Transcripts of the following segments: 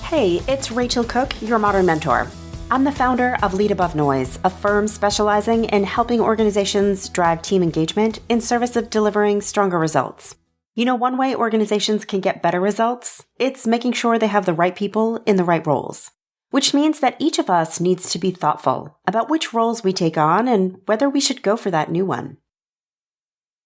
Hey, it's Rachel Cooke, your modern mentor. I'm the founder of Lead Above Noise, a firm specializing in helping organizations drive team engagement in service of delivering stronger results. You know, one way organizations can get better results, it's making sure they have the right people in the right roles. Which means that each of us needs to be thoughtful about which roles we take on and whether we should go for that new one.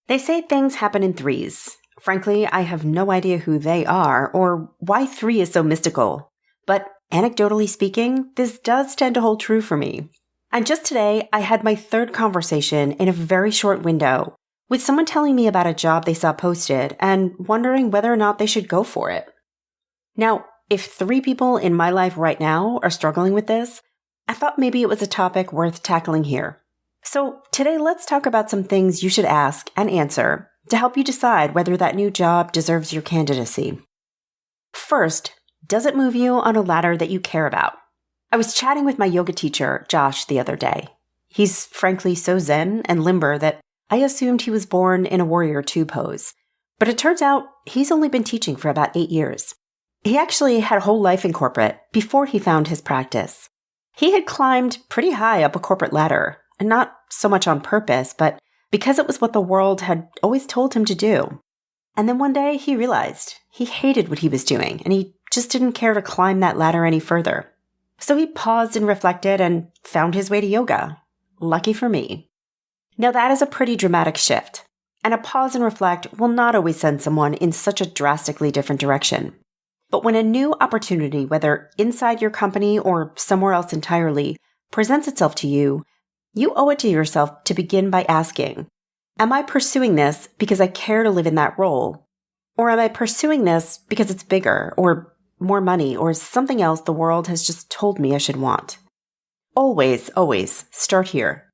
They say things happen in threes. Frankly, I have no idea who they are or why 3 is so mystical. But anecdotally speaking, this does tend to hold true for me. And just today, I had my third conversation in a very short window with someone telling me about a job they saw posted and wondering whether or not they should go for it. Now, if 3 people in my life right now are struggling with this, I thought maybe it was a topic worth tackling here. So today, let's talk about some things you should ask and answer to help you decide whether that new job deserves your candidacy. First, does it move you on a ladder that you care about? I was chatting with my yoga teacher, Josh, the other day. He's frankly so zen and limber that I assumed he was born in a Warrior II pose. But it turns out he's only been teaching for about 8 years. He actually had a whole life in corporate before he found his practice. He had climbed pretty high up a corporate ladder, and not so much on purpose, but because it was what the world had always told him to do. And then one day he realized he hated what he was doing, and he just didn't care to climb that ladder any further. So he paused and reflected and found his way to yoga. Lucky for me. Now that is a pretty dramatic shift, and a pause and reflect will not always send someone in such a drastically different direction. But when a new opportunity, whether inside your company or somewhere else entirely, presents itself to you, you owe it to yourself to begin by asking, am I pursuing this because I care to live in that role? Or am I pursuing this because it's bigger or more money or something else the world has just told me I should want? Always, always start here.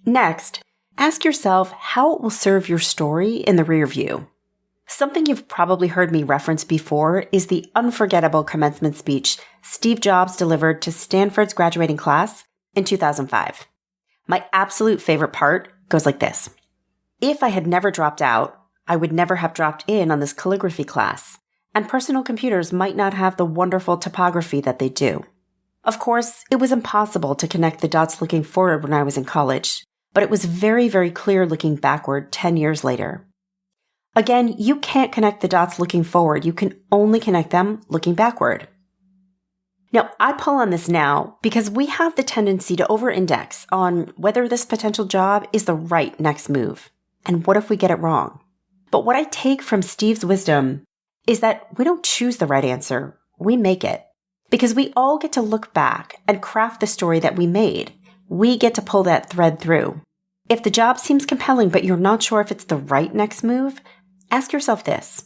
Next, ask yourself how it will serve your story in the rear view. Something you've probably heard me reference before is the unforgettable commencement speech Steve Jobs delivered to Stanford's graduating class in 2005. My absolute favorite part goes like this. If I had never dropped out, I would never have dropped in on this calligraphy class, and personal computers might not have the wonderful topography that they do. Of course, it was impossible to connect the dots looking forward when I was in college, but it was very, very clear looking backward 10 years later. Again, you can't connect the dots looking forward. You can only connect them looking backward. Now, I pull on this now because we have the tendency to over-index on whether this potential job is the right next move. And what if we get it wrong? But what I take from Steve's wisdom is that we don't choose the right answer. We make it. Because we all get to look back and craft the story that we made. We get to pull that thread through. If the job seems compelling but you're not sure if it's the right next move, ask yourself this.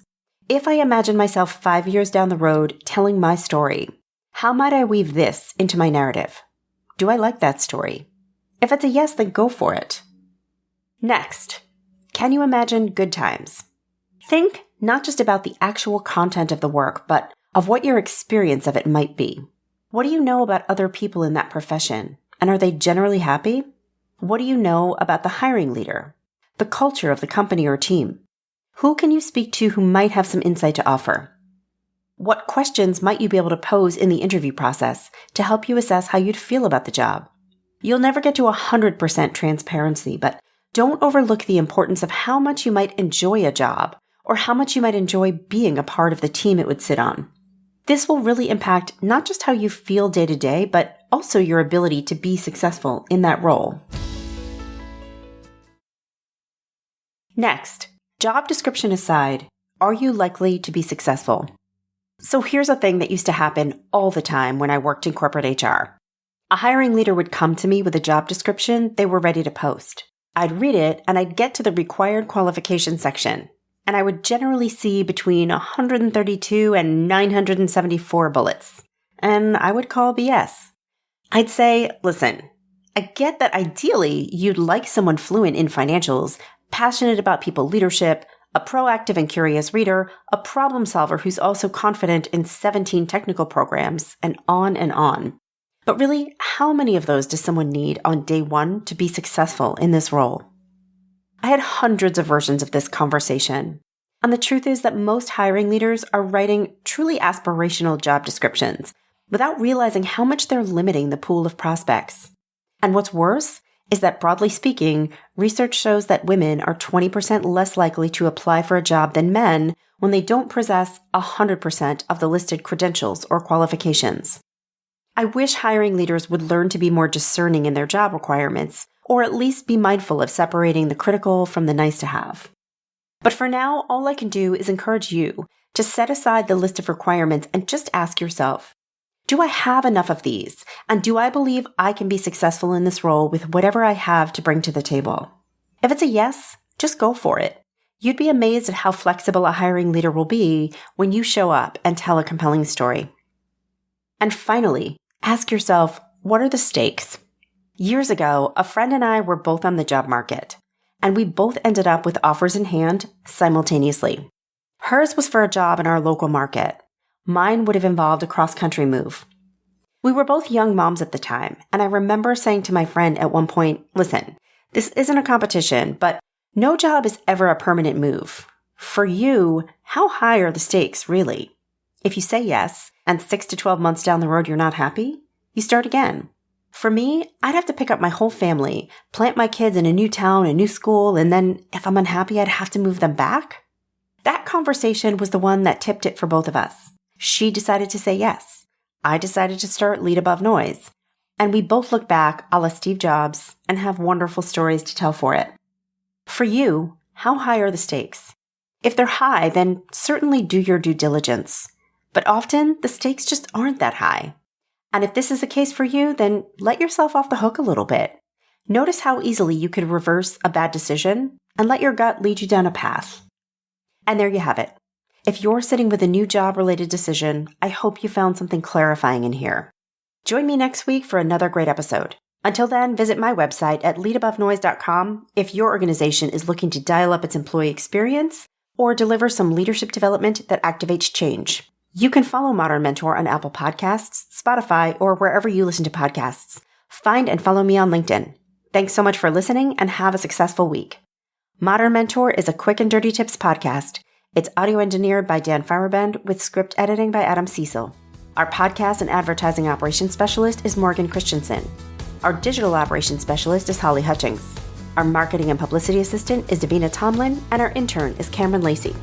If I imagine myself 5 years down the road telling my story, how might I weave this into my narrative? Do I like that story? If it's a yes, then go for it. Next, can you imagine good times? Think not just about the actual content of the work, but of what your experience of it might be. What do you know about other people in that profession? And are they generally happy? What do you know about the hiring leader? The culture of the company or team? Who can you speak to who might have some insight to offer? What questions might you be able to pose in the interview process to help you assess how you'd feel about the job? You'll never get to 100% transparency, but don't overlook the importance of how much you might enjoy a job or how much you might enjoy being a part of the team it would sit on. This will really impact not just how you feel day to day, but also your ability to be successful in that role. Next, job description aside, are you likely to be successful? So here's a thing that used to happen all the time when I worked in corporate HR. A hiring leader would come to me with a job description they were ready to post. I'd read it and I'd get to the required qualification section, and I would generally see between 132 and 974 bullets. And I would call BS. I'd say, listen, I get that ideally you'd like someone fluent in financials, passionate about people leadership, a proactive and curious reader, a problem solver who's also confident in 17 technical programs, and on and on. But really, how many of those does someone need on day one to be successful in this role? I had hundreds of versions of this conversation And the truth is that most hiring leaders are writing truly aspirational job descriptions without realizing how much they're limiting the pool of prospects. And what's worse is that, broadly speaking, research shows that women are 20% less likely to apply for a job than men when they don't possess 100% of the listed credentials or qualifications. I wish hiring leaders would learn to be more discerning in their job requirements, or at least be mindful of separating the critical from the nice to have. But for now, all I can do is encourage you to set aside the list of requirements and just ask yourself, do I have enough of these? And do I believe I can be successful in this role with whatever I have to bring to the table? If it's a yes, just go for it. You'd be amazed at how flexible a hiring leader will be when you show up and tell a compelling story. And finally, ask yourself, what are the stakes? Years ago, a friend and I were both on the job market, and we both ended up with offers in hand simultaneously. Hers was for a job in our local market. Mine would have involved a cross-country move. We were both young moms at the time, and I remember saying to my friend at one point, listen, this isn't a competition, but no job is ever a permanent move. For you, how high are the stakes, really? If you say yes, and 6 to 12 months down the road you're not happy, you start again. For me, I'd have to pick up my whole family, plant my kids in a new town, a new school, and then if I'm unhappy, I'd have to move them back. That conversation was the one that tipped it for both of us. She decided to say yes. I decided to start Lead Above Noise. And we both look back a la Steve Jobs and have wonderful stories to tell for it. For you, how high are the stakes? If they're high, then certainly do your due diligence. But often, the stakes just aren't that high. And if this is the case for you, then let yourself off the hook a little bit. Notice how easily you could reverse a bad decision and let your gut lead you down a path. And there you have it. If you're sitting with a new job-related decision, I hope you found something clarifying in here. Join me next week for another great episode. Until then, visit my website at leadabovenoise.com if your organization is looking to dial up its employee experience or deliver some leadership development that activates change. You can follow Modern Mentor on Apple Podcasts, Spotify, or wherever you listen to podcasts. Find and follow me on LinkedIn. Thanks so much for listening and have a successful week. Modern Mentor is a quick and dirty tips podcast. It's audio engineered by Dan Feuerbend with script editing by Adam Cecil. Our podcast and advertising operations specialist is Morgan Christensen. Our digital operations specialist is Holly Hutchings. Our marketing and publicity assistant is Davina Tomlin, and our intern is Cameron Lacey.